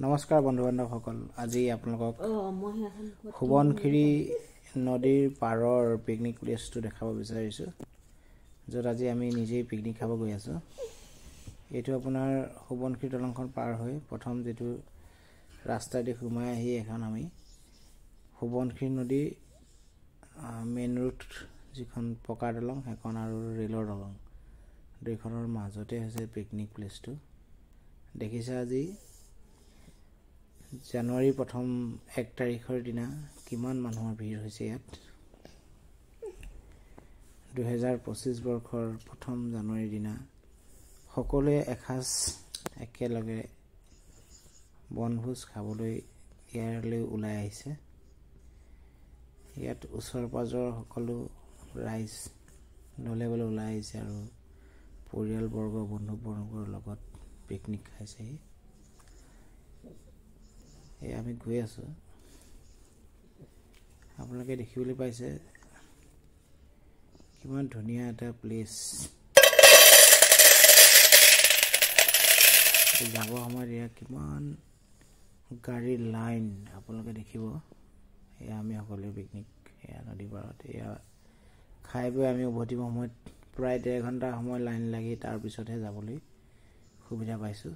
নমস্কাৰ বন্ধু বান্ধৱসকল, আজি আপোনালোকক সোৱণশিৰি নদীৰ পাৰৰ পিকনিক প্লেচটো দেখাব বিচাৰিছোঁ, য'ত আজি আমি নিজেই পিকনিক খাব গৈ আছোঁ। এইটো আপোনাৰ সোৱণশিৰি দলংখন পাৰ হৈ প্ৰথম যিটো ৰাস্তাদি সোমাই আহি এখন আমি সোৱণশিৰি নদী মেইন ৰোড যিখন পকা দলং সেইখন আৰু ৰেলৰ দলং দুইখনৰ মাজতে হৈছে পিকনিক প্লেচটো। দেখিছে আজি জানুৱাৰী প্ৰথম 1 তাৰিখৰ দিনা কিমান মানুহৰ ভিৰ হৈছে ইয়াত। 2025 বৰ্ষৰ প্ৰথম জানুৱাৰীৰ দিনা সকলোৱে এসাঁজ একেলগে বনভোজ খাবলৈ ইয়ালৈ ওলাই আহিছে। ইয়াত ওচৰ পাজৰ সকলো ৰাইজ দলে বলে ওলাই আহিছে আৰু পৰিয়ালবৰ্গ বন্ধুবৰ্গৰ লগত পিকনিক খাইছেহি। আমি গৈ আছোঁ, আপোনালোকে দেখিবলৈ পাইছে কিমান ধুনীয়া এটা প্লেচ। যাব সময়ত ইয়াত কিমান গাড়ীৰ লাইন আপোনালোকে দেখিব। এয়া আমি সকলোৱে পিকনিক এয়া নদী পাৰত এয়া খাই বৈ আমি উভতিব সময়ত প্ৰায় 1.5 ঘণ্টা সময় লাইন লাগি তাৰপিছতহে যাবলৈ সুবিধা পাইছোঁ।